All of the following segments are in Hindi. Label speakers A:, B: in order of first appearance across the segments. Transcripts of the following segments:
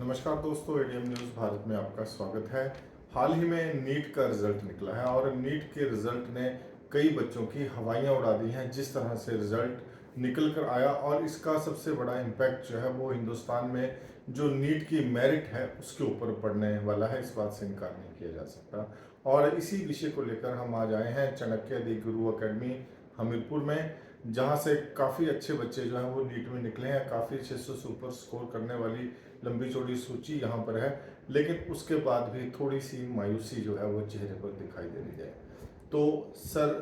A: नमस्कार दोस्तों, एडीएम न्यूज़ भारत में आपका स्वागत है। हाल ही में नीट का रिजल्ट निकला है और नीट के रिजल्ट ने कई बच्चों की हवाइयाँ उड़ा दी हैं। जिस तरह से रिजल्ट निकल कर आया और इसका सबसे बड़ा इम्पैक्ट जो है वो हिंदुस्तान में जो नीट की मेरिट है उसके ऊपर पड़ने वाला है, इस बात से इनकार नहीं किया जा सकता। और इसी विषय को लेकर हम आज आए हैं चाणक्य दी गुरु अकेडमी हमीरपुर में, जहाँ से काफ़ी अच्छे बच्चे जो हैं वो नीट में निकले हैं। काफ़ी 600 से ऊपर स्कोर करने वाली लंबी चौड़ी सूची यहाँ पर है, लेकिन उसके बाद भी थोड़ी सी मायूसी जो है वो चेहरे पर दिखाई दे रही है। तो सर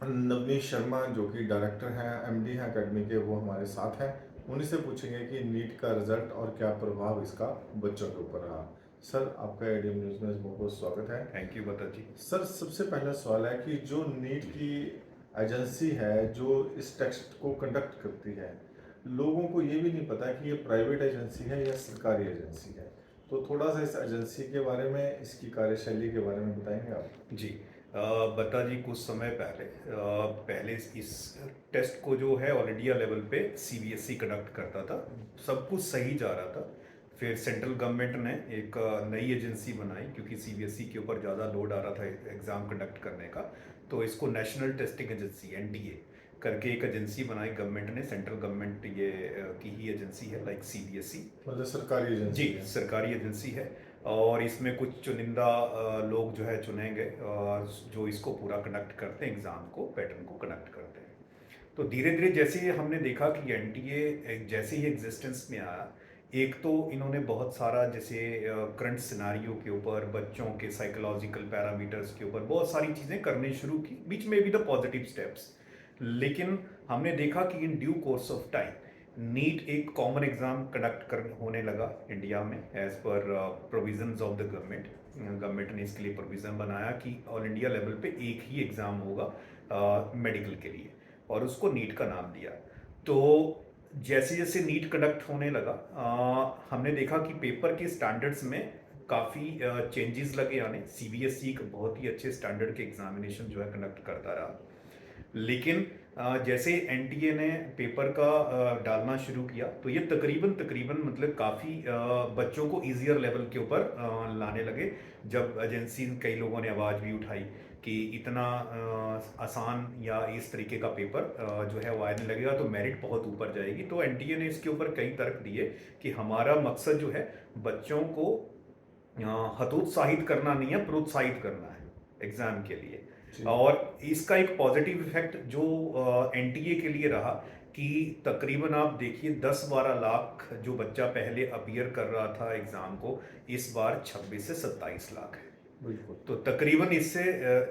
A: नवनीत शर्मा जो कि डायरेक्टर हैं, एमडी हैं अकेडमी के, वो हमारे साथ हैं। उन्हीं से पूछेंगे कि नीट का रिजल्ट और क्या प्रभाव इसका बच्चों के ऊपर रहा। सर आपका एडीएम न्यूज़ में बहुत बहुत स्वागत है।
B: थैंक यू बता जी।
A: सर सबसे पहला सवाल है कि जो नीट की एजेंसी है जो इस टेस्ट को कंडक्ट करती है, लोगों को ये भी नहीं पता कि ये प्राइवेट एजेंसी है या सरकारी एजेंसी है। तो थोड़ा सा इस एजेंसी के बारे में, इसकी कार्यशैली के बारे में बताएंगे आप?
B: जी बता जी, कुछ समय पहले इस टेस्ट को जो है ऑल इंडिया लेवल पे सीबीएसई कंडक्ट करता था। सब कुछ सही जा रहा था। फिर सेंट्रल गवर्नमेंट ने एक नई एजेंसी बनाई, क्योंकि सीबीएसई के ऊपर ज़्यादा लोड आ रहा था एग्ज़ाम कंडक्ट करने का। तो इसको नेशनल टेस्टिंग एजेंसी एनटीए करके एक एजेंसी बनाई गवर्नमेंट ने। सेंट्रल गवर्नमेंट की ही एजेंसी है, लाइक सीबीएसई।
A: मतलब सरकारी एजेंसी
B: जी,
A: है?
B: सरकारी एजेंसी है। और इसमें कुछ चुनिंदा लोग जो है चुने गए, जो इसको पूरा कंडक्ट करते हैं, एग्ज़ाम को, पैटर्न को कंडक्ट करते हैं। तो धीरे धीरे जैसे ही हमने देखा कि एनटीए जैसे ही एग्जिस्टेंस में आया, एक तो इन्होंने बहुत सारा जैसे करंट सिनारियो के ऊपर, बच्चों के साइकोलॉजिकल पैरामीटर्स के ऊपर बहुत सारी चीज़ें करनी शुरू की, बीच में भी द पॉजिटिव स्टेप्स। लेकिन हमने देखा कि in due course of time NEET एक कॉमन एग्ज़ाम कंडक्ट कर होने लगा इंडिया में, as per provisions of the government. Government ने इसके लिए प्रोविज़न बनाया कि ऑल इंडिया लेवल पे एक ही एग्ज़ाम होगा मेडिकल के लिए, और उसको नीट का नाम दिया। तो जैसे जैसे नीट कंडक्ट होने लगा, हमने देखा कि पेपर के स्टैंडर्ड्स में काफ़ी चेंजेस लगे आने। सीबीएसई एक बहुत ही अच्छे स्टैंडर्ड के एग्जामिनेशन जो है कंडक्ट करता रहा। लेकिन जैसे एनटीए ने पेपर का डालना शुरू किया, तो ये तकरीबन तकरीबन मतलब काफ़ी बच्चों को ईजियर लेवल के ऊपर लाने लगे। जब एजेंसी, कई लोगों ने आवाज़ भी उठाई कि इतना आसान या इस तरीके का पेपर जो है वो आने लगेगा तो मेरिट बहुत ऊपर जाएगी। तो एनटीए ने इसके ऊपर कई तर्क दिए कि हमारा मकसद जो है बच्चों को हतोत्साहित करना नहीं है, प्रोत्साहित करना है एग्ज़ाम के लिए। और इसका एक पॉजिटिव इफेक्ट जो एनटीए के लिए रहा कि तकरीबन आप देखिए 10-12 लाख जो बच्चा पहले अपीयर कर रहा था एग्ज़ाम को, इस बार 26 से 27 लाख है।
A: बिल्कुल।
B: तो तकरीबन इससे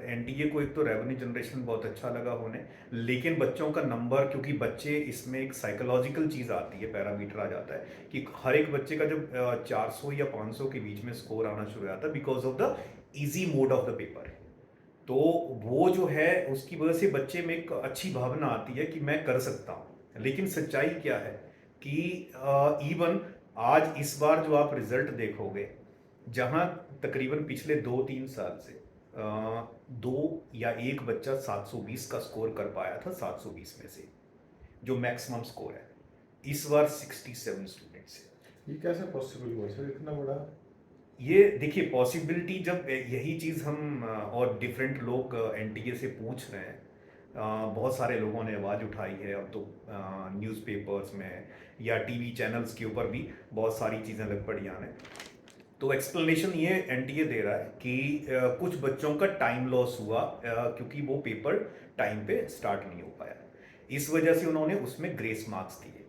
B: एनटीए को एक तो रेवेन्यू जनरेशन बहुत अच्छा लगा होने, लेकिन बच्चों का नंबर, क्योंकि बच्चे, इसमें एक साइकोलॉजिकल चीज़ आती है, पैरामीटर आ जाता है कि हर एक बच्चे का जब 400 या 500 के बीच में स्कोर आना शुरू हो जाता है, because of the easy mode of the paper. तो वो जो है उसकी वजह से बच्चे में एक अच्छी भावना आती है कि मैं कर सकता हूँ। लेकिन सच्चाई क्या है कि इवन आज इस बार जो आप रिजल्ट देखोगे, जहाँ तकरीबन पिछले 2-3 साल से दो या एक बच्चा 720 का स्कोर कर पाया था, 720 में से जो मैक्सिमम स्कोर है, इस बार 67 स्टूडेंट्स है।
A: ये कैसे पॉसिबल हुआ सर, इतना बड़ा?
B: ये देखिए पॉसिबिलिटी, जब यही चीज़ हम और डिफरेंट लोग एनटीए से पूछ रहे हैं, बहुत सारे लोगों ने आवाज़ उठाई है। अब तो न्यूज़पेपर्स में या टीवी चैनल्स के ऊपर भी बहुत सारी चीज़ें लग पड़ी आने। तो एक्सप्लेनेशन ये एनटीए दे रहा है कि कुछ बच्चों का टाइम लॉस हुआ, क्योंकि वो पेपर टाइम पे स्टार्ट नहीं हो पाया। इस वजह से उन्होंने उसमें ग्रेस मार्क्स दिए,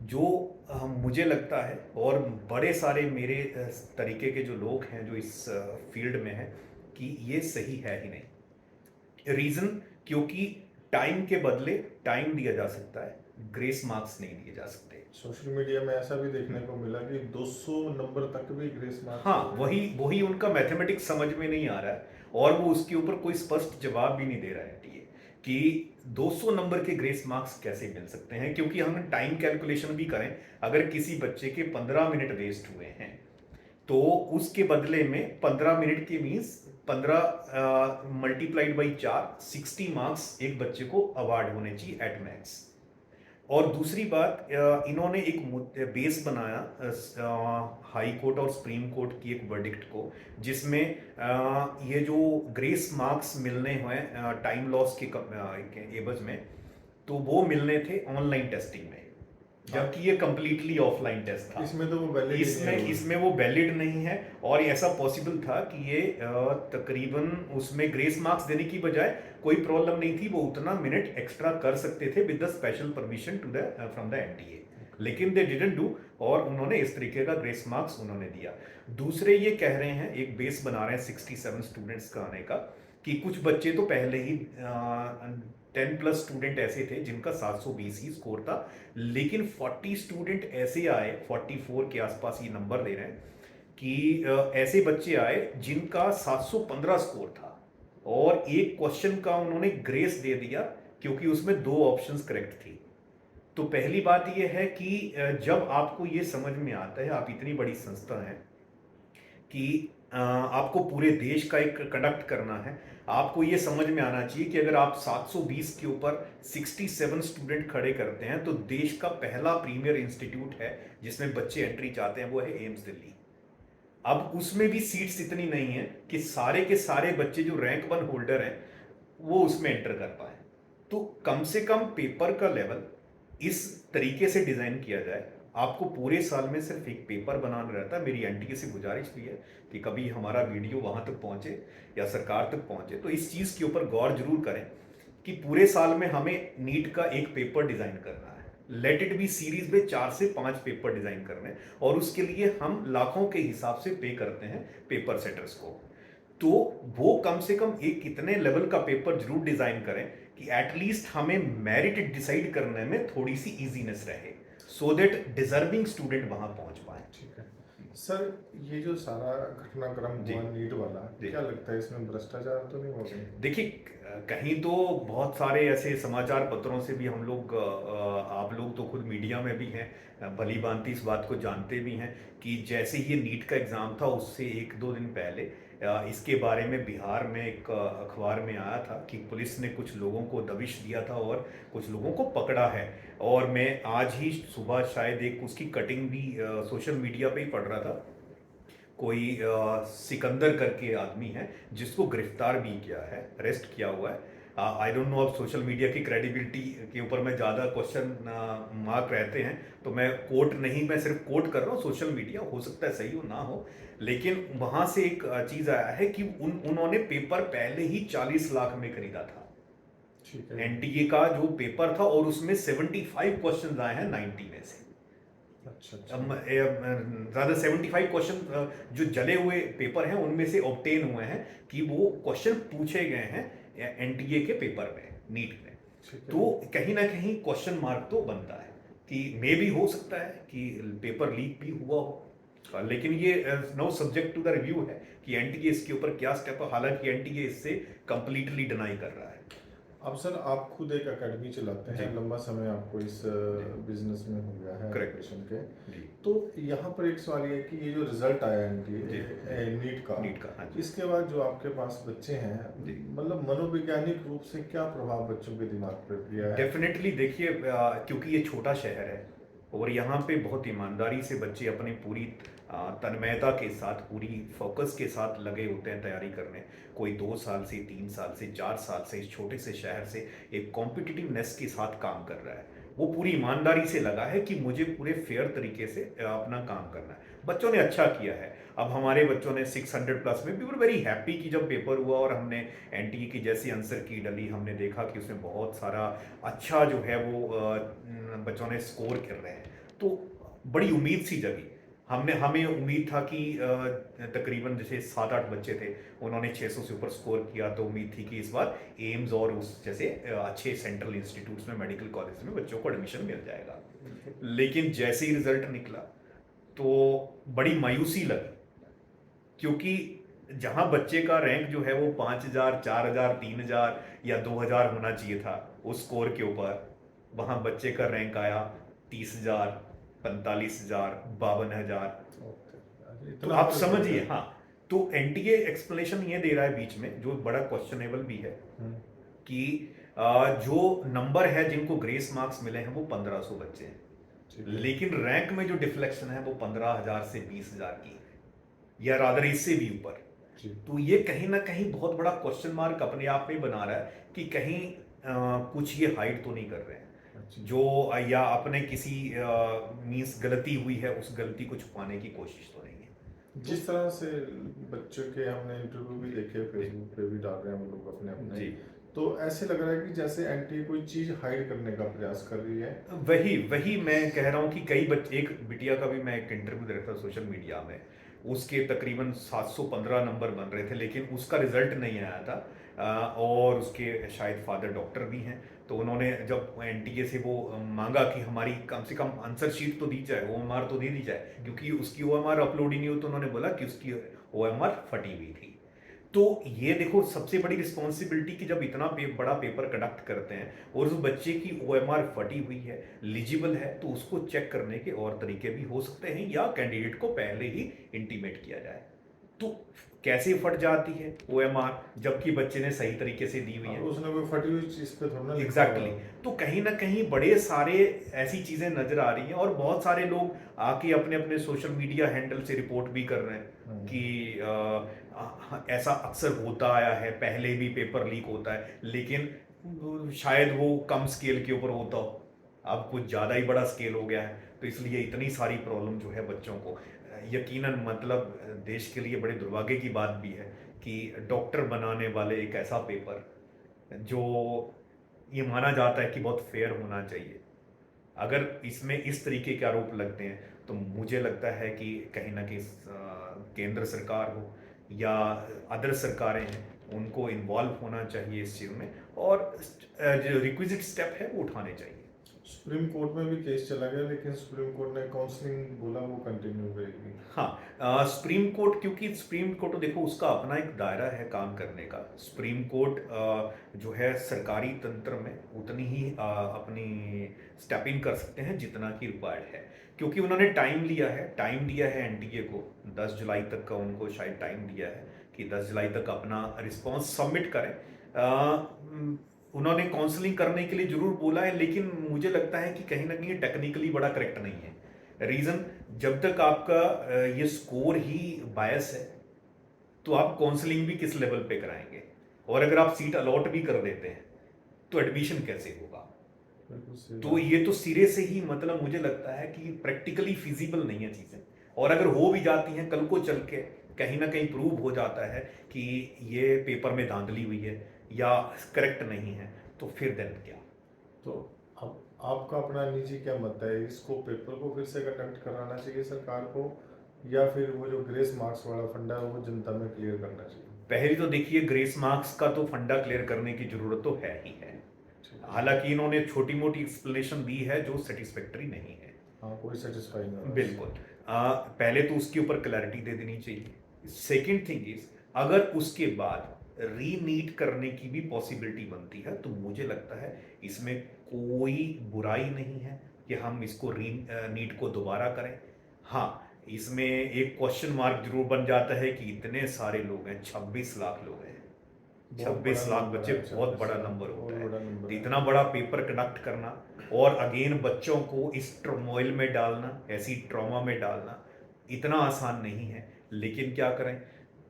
B: जो मुझे लगता है, और बड़े सारे मेरे तरीके के जो लोग हैं जो इस फील्ड में हैं, कि ये सही है ही नहीं। रीज़न, क्योंकि टाइम के बदले टाइम दिया जा सकता है, ग्रेस मार्क्स नहीं दिए जा सकते।
A: सोशल मीडिया में ऐसा भी देखने को मिला कि 200 नंबर तक भी ग्रेस मार्क्स।
B: हाँ, वही वही उनका मैथमेटिक्स समझ में नहीं आ रहा है, और वो उसके ऊपर कोई स्पष्ट जवाब भी नहीं दे रहा है टीए कि 200 नंबर के ग्रेस मार्क्स कैसे मिल सकते हैं। क्योंकि हम टाइम कैलकुलेशन भी करें, अगर किसी बच्चे के 15 मिनट वेस्ट हुए हैं, तो उसके बदले में 15 मिनट के मीन्स 15 मल्टीप्लाइड बाई 4, 60 मार्क्स एक बच्चे को अवार्ड होने चाहिए एट मैक्स। और दूसरी बात, इन्होंने एक बेस बनाया हाई कोर्ट और सुप्रीम कोर्ट की एक वर्डिक्ट को, जिसमें ये जो ग्रेस मार्क्स मिलने हुए टाइम लॉस के एवज में, तो वो मिलने थे ऑनलाइन टेस्टिंग में, जबकि ये कंप्लीटली ऑफलाइन टेस्ट था।
A: इसमें तो वो वैलिड ही नहीं है वो।
B: इसमें वो वैलिड नहीं है, और ऐसा पॉसिबल था कि ये तकरीबन उसमें ग्रेस मार्क्स देने की बजाय कोई प्रॉब्लम नहीं थी, वो उतना मिनट एक्स्ट्रा कर सकते थे with the special permission to the from the NTA, लेकिन दे डिडंट डू, और उन्होंने इस तरीके का ग्रेस मार्क्स उन्होंने दिया। दूसरे ये कह रहे हैं, एक बेस बना रहे हैं 67 स्टूडेंट्स का आने का, कि कुछ बच्चे तो पहले ही 10+ स्टूडेंट ऐसे थे जिनका 720 ही स्कोर था, लेकिन 40 स्टूडेंट ऐसे आए, 44 के आसपास ये नंबर दे रहे हैं, कि ऐसे बच्चे आए जिनका 715 स्कोर था, और एक क्वेश्चन का उन्होंने ग्रेस दे दिया क्योंकि उसमें 2 ऑप्शंस करेक्ट थी। तो पहली बात यह है कि जब आपको ये समझ में आता है, आप इतनी बड़ी संस्था है कि आपको पूरे देश का एक कंडक्ट करना है, आपको ये समझ में आना चाहिए कि अगर आप 720 के ऊपर 67 स्टूडेंट खड़े करते हैं, तो देश का पहला प्रीमियर इंस्टीट्यूट है जिसमें बच्चे एंट्री चाहते हैं, वो है एम्स दिल्ली। अब उसमें भी सीट्स इतनी नहीं है कि सारे के सारे बच्चे जो रैंक 1 होल्डर हैं वो उसमें एंटर कर पाए। तो कम से कम पेपर का लेवल इस तरीके से डिजाइन किया जाए, आपको पूरे साल में सिर्फ एक पेपर बनाना रहता है। मेरी एनटीए से गुजारिश भी है कि कभी हमारा वीडियो वहां तक पहुंचे या सरकार तक पहुंचे, तो इस चीज के ऊपर गौर जरूर करें कि पूरे साल में हमें नीट का एक पेपर डिजाइन करना है। लेट इट बी सीरीज में 4 से 5 पेपर डिजाइन करने हैं, और उसके लिए हम लाखों के हिसाब से पे करते हैं पेपर सेटर्स को। तो वो कम से कम एक कितने लेवल का पेपर जरूर डिजाइन करें कि एटलीस्ट हमें मेरिट डिसाइड करने में थोड़ी सी इजीनेस रहे, सो दैट डिजर्विंग स्टूडेंट वहां पहुंच पाए।
A: ठीक है सर, ये जो सारा घटनाक्रम
B: जी।
A: हुआ नीट वाला,
B: जी।
A: क्या लगता है इसमें भ्रष्टाचार तो नहीं हो गया?
B: देखिए, कहीं तो बहुत सारे ऐसे समाचार पत्रों से भी हम लोग, आप लोग तो खुद मीडिया में भी हैं, भली भांति इस बात को जानते भी हैं कि जैसे ये नीट का एग्ज़ाम था उससे 1-2 दिन पहले इसके बारे में बिहार में एक अखबार में आया था कि पुलिस ने कुछ लोगों को दबिश दिया था और कुछ लोगों को पकड़ा है। और मैं आज ही सुबह शायद एक उसकी कटिंग भी सोशल मीडिया पे ही पढ़ रहा था। कोई सिकंदर करके आदमी है जिसको गिरफ्तार भी किया है, अरेस्ट किया हुआ है। आई डोंट नो, अब सोशल मीडिया की क्रेडिबिलिटी के ऊपर मैं ज़्यादा क्वेश्चन मार्क रहते हैं, तो मैं कोट नहीं, मैं सिर्फ कोट कर रहा हूँ। सोशल मीडिया हो सकता है सही हो ना हो, लेकिन वहाँ से एक चीज़ आया है कि उन्होंने पेपर पहले ही 40 लाख में खरीदा था,
A: ठीक है।
B: एनटीए का जो पेपर था, और उसमें 75 क्वेश्चन आए हैं 90 में से।
A: अच्छा अच्छा।
B: ज़्यादा 75 क्वेश्चन जो जले हुए पेपर हैं उनमें से ऑब्टेन हुए हैं कि वो क्वेश्चन पूछे गए हैं एनटीए के पेपर में, नीट में।
A: ठीक है।
B: तो कहीं ना कहीं क्वेश्चन मार्क तो बनता है कि मे भी हो सकता है कि पेपर लीक भी हुआ हो, लेकिन ये no subject to the review है कि एनटीए इसके ऊपर क्या स्टेप है। हालांकि एनटीए इससे कंप्लीटली डिनाई कर रहा है।
A: अब सर, आप खुद एक एकेडमी चलाते हैं,
B: जी।
A: लंबा समय आपको इस बिजनेस में हो गया है
B: Correct.
A: एजुकेशन के।
B: जी।
A: तो यहाँ पर एक सवाल ये है कि ये जो रिजल्ट आया
B: जी।
A: नीट का,
B: हाँ जी।
A: इसके बाद जो आपके पास बच्चे हैं,
B: जी।
A: मतलब मनोवैज्ञानिक रूप से क्या प्रभाव बच्चों के दिमाग पर किया है?
B: डेफिनेटली देखिए, क्योंकि ये छोटा शहर है और यहाँ पे बहुत ईमानदारी से बच्चे अपनी पूरी तन्मयता के साथ, पूरी फोकस के साथ लगे होते हैं तैयारी करने। कोई 2 साल से, 3 साल से, 4 साल से इस छोटे से शहर से एक कॉम्पिटिटिवनेस के साथ काम कर रहा है। वो पूरी ईमानदारी से लगा है कि मुझे पूरे फेयर तरीके से अपना काम करना है। बच्चों ने अच्छा किया है। अब हमारे बच्चों ने 600+ में, वी वर वेरी हैप्पी कि जब पेपर हुआ और हमने एनटीए की जैसी आंसर की डली, हमने देखा कि उसमें बहुत सारा अच्छा जो है वो बच्चों ने स्कोर कर रहे हैं, तो बड़ी उम्मीद सी जगी। हमें उम्मीद था कि तकरीबन जैसे 7-8 बच्चे थे, उन्होंने 600 से ऊपर स्कोर किया, तो उम्मीद थी कि इस बार एम्स और उस जैसे अच्छे सेंट्रल इंस्टीट्यूट्स में, मेडिकल कॉलेज में बच्चों को एडमिशन मिल जाएगा। लेकिन जैसे ही रिजल्ट निकला तो बड़ी मायूसी लगी, क्योंकि जहां बच्चे का रैंक जो है वो 5000, 4000, 3000 या 2000 होना चाहिए था उस स्कोर के ऊपर, वहां बच्चे का रैंक आया 30,000, 45,000, 52,000। तो
A: इतना
B: आप
A: तो
B: समझिए, हाँ। तो एनटीए एक्सप्लेनेशन ये दे रहा है बीच में, जो बड़ा क्वेश्चनेबल भी है, कि जो नंबर है जिनको ग्रेस मार्क्स मिले हैं वो 1500 बच्चे हैं,
A: ठीक है।
B: लेकिन रैंक में जो डिफ्लेक्शन है वो 15,000 से 20,000 की है, या रादर इससे भी ऊपर।
A: जी।
B: तो ये कहीं ना कहीं बहुत बड़ा क्वेश्चन मार्क अपने आप में बना रहा है कि कहीं कुछ ये हाइड तो नहीं कर रहे हैं,
A: अच्छा।
B: जो या अपने किसी मीन्स गलती हुई है उस गलती को छुपाने की कोशिश तो नहीं है।
A: जिस तरह से बच्चों के हमने इंटरव्यू भी देखे, फेसबुक पे भी डाल रहे हैं वो लोग अपने अपने,
B: जी,
A: तो ऐसे लग रहा है कि जैसे एंटी कोई चीज हाइड करने का प्रयास कर रही है।
B: वही वही मैं कह रहा हूँ कि कई बच्चे, एक बिटिया का भी मैं एक इंटरव्यू दे रहा था सोशल मीडिया में, उसके तकरीबन 715 नंबर बन रहे थे लेकिन उसका रिजल्ट नहीं आया था। और उसके शायद फादर डॉक्टर भी हैं, तो उन्होंने जब एनटीए से वो मांगा कि हमारी कम से कम आंसर शीट तो दी जाए, ओएमआर तो दे दी जाए, क्योंकि उसकी ओएमआर अपलोड ही नहीं हुई, तो उन्होंने बोला कि उसकी ओएमआर फटी हुई थी। तो ये देखो सबसे बड़ी रिस्पॉन्सिबिलिटी कि जब इतना बड़ा पेपर कंडक्ट करते हैं और उस बच्चे की ओएमआर फटी हुई है, लिजिबल है, तो उसको चेक करने के और तरीके भी हो सकते हैं या कैंडिडेट को पहले ही इंटीमेट किया जाए। तो कैसे फट जाती है ओएमआर जबकि बच्चे ने सही तरीके से दी हुई है?
A: उसने कोई फटी हुई चीज पे थोड़ा ना लिखा
B: एग्जैक्टली
A: होगा।
B: तो कहीं ना कहीं बड़े सारे ऐसी चीजें नजर आ रही हैं और बहुत सारे लोग आके अपने अपने सोशल मीडिया हैंडल से रिपोर्ट भी कर रहे हैं कि ऐसा अक्सर होता आया है, पहले भी पेपर लीक होता है, लेकिन शायद वो कम स्केल के ऊपर होता हो, अब कुछ ज़्यादा ही बड़ा स्केल हो गया है, तो इसलिए इतनी सारी प्रॉब्लम जो है बच्चों को, यकीनन मतलब देश के लिए बड़े दुर्भाग्य की बात भी है कि डॉक्टर बनाने वाले एक ऐसा पेपर जो ये माना जाता है कि बहुत फेयर होना चाहिए, अगर इसमें इस तरीके के आरोप लगते हैं तो मुझे लगता है कि कहीं ना कहीं केंद्र सरकार हो या अदर सरकारें हैं उनको इन्वॉल्व होना चाहिए इस चीज़ में, और जो रिक्विजिट स्टेप है वो उठाने चाहिए।
A: सुप्रीम कोर्ट में भी केस चला गया लेकिन सुप्रीम कोर्ट ने काउंसलिंग बोला वो कंटिन्यू रहेगी।
B: हाँ, सुप्रीम कोर्ट, क्योंकि सुप्रीम कोर्ट तो देखो उसका अपना एक दायरा है काम करने का। सुप्रीम कोर्ट जो है सरकारी तंत्र में उतनी ही अपनी स्टेप इन कर सकते हैं जितना कि रिक्वायर्ड है, क्योंकि उन्होंने टाइम दिया है एनटीए को 10 जुलाई तक का, उनको शायद टाइम दिया है कि 10 जुलाई तक अपना रिस्पॉन्स सबमिट करें। उन्होंने काउंसलिंग करने के लिए जरूर बोला है, लेकिन मुझे लगता है कि कहीं ना कहीं टेक्निकली बड़ा करेक्ट नहीं है। रीज़न, जब तक आपका ये स्कोर ही बायस है तो आप काउंसलिंग भी किस लेवल पे कराएंगे, और अगर आप सीट अलॉट भी कर देते हैं तो एडमिशन कैसे होगा? तो ये तो सिरे से ही मतलब मुझे लगता है कि प्रैक्टिकली फिजिबल नहीं है चीज़ें, और अगर हो भी जाती हैं कल को चल के कहीं ना कहीं प्रूव हो जाता है कि ये पेपर में धांधली हुई है या करेक्ट नहीं है, तो फिर देन क्या?
A: तो अब आपका अपना निजी क्या मत है, इसको पेपर को फिर से कंडक्ट कराना चाहिए सरकार को, या फिर वो जो ग्रेस मार्क्स वाला फंडा है वो जनता में क्लियर करना चाहिए?
B: पहले तो देखिए, ग्रेस मार्क्स का तो फंडा क्लियर करने की जरूरत तो है ही है, हालांकि इन्होंने छोटी मोटी एक्सप्लेनेशन दी है जो सेटिस्फैक्टरी नहीं है।
A: हाँ, कोई सेटिस्फाइंग नहीं।
B: बिल्कुल, पहले तो उसके ऊपर क्लैरिटी दे देनी चाहिए। सेकंड थिंग इज, अगर उसके बाद रीनीट करने की भी पॉसिबिलिटी बनती है तो मुझे लगता है इसमें कोई बुराई नहीं है कि हम इसको री नीट को दोबारा करें। हाँ, इसमें एक क्वेश्चन मार्क जरूर बन जाता है कि इतने सारे लोग हैं, 26 लाख लोग हैं, 26 लाख बच्चे, बहुत बड़ा नंबर होता है। तो इतना बड़ा पेपर कंडक्ट करना और अगेन बच्चों को इस ट्रमोइल में डालना, ऐसी ट्रॉमा में डालना इतना आसान नहीं है, लेकिन क्या करें,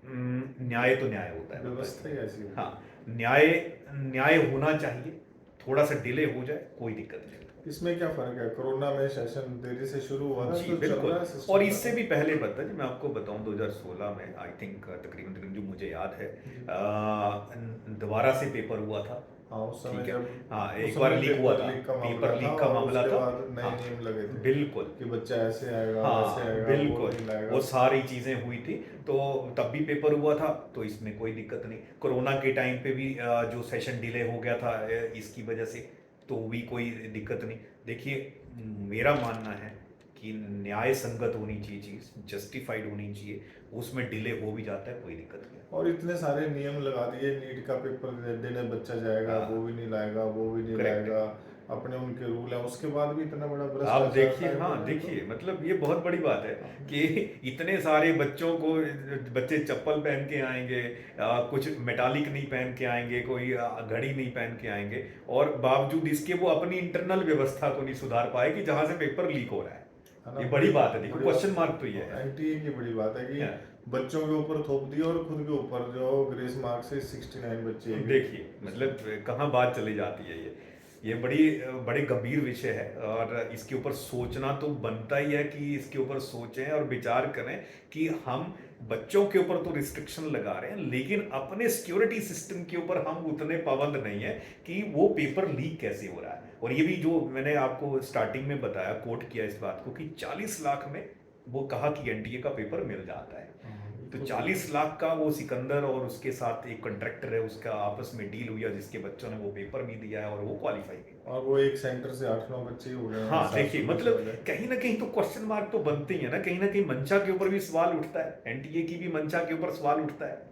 B: न्याय तो न्याय होता है,
A: व्यवस्था ही ऐसी है।
B: हाँ, न्याय न्याय होना चाहिए, थोड़ा सा डिले हो जाए कोई दिक्कत नहीं।
A: इसमें क्या फर्क है, कोरोना में सेशन देरी से शुरू हुआ था
B: जी
A: तो चल
B: बिल्कुल,
A: रहा है सिस्टम।
B: और इससे भी पहले पता है, मैं आपको बताऊं 2016 में आई थिंक तकरीबन जो मुझे याद है दोबारा से पेपर हुआ था।
A: हाँ, उस समय
B: ठीक है,
A: जब
B: हाँ
A: उस
B: एक बार
A: समय
B: लीक हुआ था,
A: पेपर लीक का
B: पेपर लीक का
A: मामला
B: मामला
A: था, उसके
B: था।
A: बाद नए
B: हाँ,
A: नियम लगे थे
B: बिल्कुल
A: कि बच्चा ऐसे आएगा वैसे
B: हाँ
A: आएगा, वो
B: बिल्कुल,
A: नहीं लाएगा।
B: वो सारी चीज़ें हुई थी, तो तब भी पेपर हुआ था, तो इसमें कोई दिक्कत नहीं। कोरोना के टाइम पे भी जो सेशन डिले हो गया था इसकी वजह से, तो भी कोई दिक्कत नहीं। देखिए, मेरा मानना है कि न्याय संगत होनी चाहिए, चीज़ जस्टिफाइड होनी चाहिए, उसमें डिले हो भी जाता है कोई दिक्कत नहीं।
A: और इतने सारे नियम लगा दिए, नीट का पेपर देने बच्चा जाएगा
B: हाँ,
A: वो भी नहीं लाएगा, वो भी नहीं
B: करेक्ट है।
A: लाएगा। अपने उनके रूल है, उसके बाद भी इतना बड़ा
B: आप
A: भ्रष्टाचार
B: देखिए,
A: टाइप हो
B: हाँ
A: रहा है
B: देखिए,
A: तो
B: मतलब ये बहुत बड़ी बात है कि इतने सारे बच्चों को, बच्चे चप्पल पहन के आएंगे, कुछ मेटालिक नहीं पहन के आएंगे, कोई घड़ी नहीं पहन के आएंगे, और बावजूद इसके वो अपनी इंटरनल व्यवस्था को नहीं सुधार पाए कि जहां से पेपर लीक हो रहा
A: है ना।
B: है। ये
A: बड़ी
B: बड़ी बात है, देखो
A: बड़ी
B: क्वेश्चन मार्क तो ये है।
A: एंटी की बड़ी बात है कि
B: हाँ,
A: बच्चों के ऊपर थोप दिया और खुद के ऊपर जो ग्रेस मार्क से 69 बच्चे भी
B: देखिए मतलब कहाँ बात चली जाती है। ये बड़े गंभीर विषय है, और इसके ऊपर सोचना तो बनता ही है कि इसके ऊपर सोचें और विचार करें कि हम बच्चों के ऊपर तो रिस्ट्रिक्शन लगा रहे हैं, लेकिन अपने सिक्योरिटी सिस्टम के ऊपर हम उतने पाबंद नहीं है कि वो पेपर लीक कैसे हो रहा है। और ये भी जो मैंने आपको स्टार्टिंग में बताया, कोट किया इस बात को, कि 40 लाख में वो कहा कि एनटीए का पेपर मिल जाता है। तो 40 लाख का वो सिकंदर और उसके साथ एक कॉन्ट्रैक्टर है, उसका आपस में डील हुई, जिसके बच्चों ने वो पेपर भी दिया है और वो क्वालिफाई भी।
A: और वो एक सेंटर से 8-9 बच्चे हो गए हैं,
B: हाँ
A: 700
B: देखिए,
A: बच्चे
B: मतलब
A: हो गए।
B: कहीं ना कहीं तो क्वेश्चन मार्क तो बनते ही है ना कहीं मंशा के ऊपर भी सवाल उठता है, एनटीए की भी मंशा के ऊपर सवाल उठता है।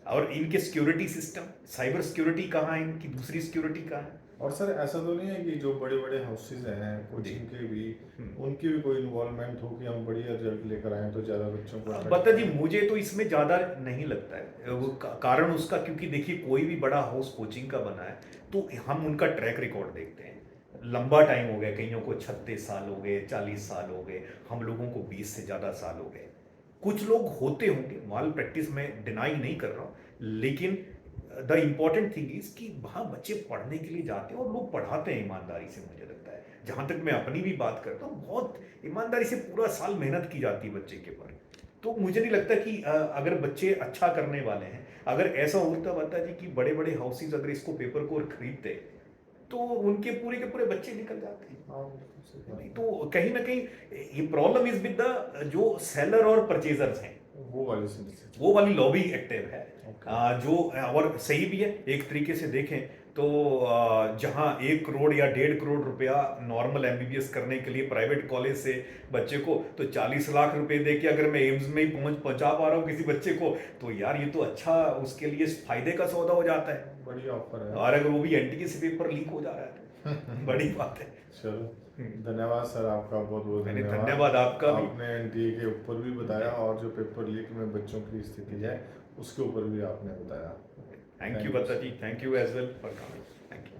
B: और इनके सिक्योरिटी सिस्टम, साइबर सिक्योरिटी कहाँ है, इनकी दूसरी सिक्योरिटी कहाँ है।
A: और सर ऐसा तो नहीं है कि जो बड़े बड़े हाउसेज हैं कोचिंग के भी, उनकी भी कोई इन्वॉल्वमेंट हो कि हम बढ़िया रिजल्ट लेकर आए तो ज़्यादा बच्चों को attract
B: बता जी,
A: करें?
B: मुझे तो इसमें ज़्यादा नहीं लगता है वो कारण उसका, क्योंकि देखिए कोई भी बड़ा हाउस कोचिंग का बना है तो हम उनका ट्रैक रिकॉर्ड देखते हैं। लंबा टाइम हो गया, कईयों को 36 साल हो गए, 40 साल हो गए, हम लोगों को 20 से ज़्यादा साल हो गए। कुछ लोग होते होंगे माल प्रैक्टिस में, डिनाई नहीं कर रहा हूँ, लेकिन द इम्पॉर्टेंट थिंग इज कि वहाँ बच्चे पढ़ने के लिए जाते हैं और लोग पढ़ाते हैं ईमानदारी से। मुझे लगता है, जहाँ तक मैं अपनी भी बात करता हूँ, बहुत ईमानदारी से पूरा साल मेहनत की जाती है बच्चे के ऊपर। तो मुझे नहीं लगता कि अगर बच्चे अच्छा करने वाले हैं, अगर ऐसा होता बता जी कि बड़े बड़े हाउसेज अगर इसको पेपर को खरीदते तो उनके पूरे के पूरे बच्चे निकल जाते हैं।
A: हाँ, बिल्कुल सही बात
B: नहीं
A: है।
B: तो कहीं ना कहीं ये प्रॉब्लम इज विद द जो सेलर और परचेजर्स हैं,
A: वो वाली समस्या।
B: वो वाली लॉबी एक्टिव है।
A: ओके।
B: जो और सही भी है एक तरीके से देखें तो, जहां 1 करोड़ या 1.5 करोड़ रुपया नॉर्मल एमबीबीएस करने के लिए प्राइवेट कॉलेज से बच्चे को, तो 40 लाख रुपए दे के अगर मैं एम्स में ही पहुंचा पा रहा हूँ किसी बच्चे को, तो यार ये तो अच्छा उसके लिए फायदे का सौदा हो जाता है।
A: बढ़िया ऑफर है।
B: और अगर वो भी एनटीए से पेपर लीक हो जा रहा है तो बड़ी बात है।
A: चलो, धन्यवाद सर, आपका बहुत बहुत
B: मैंने
A: धन्यवाद।
B: धन्यवाद आपका भी।
A: आपने एनटीए के ऊपर भी बताया और जो पेपर लीक में बच्चों की स्थिति है उसके ऊपर भी आपने बताया।
B: Thank you Batta ji, thank you as well for coming. Thank you.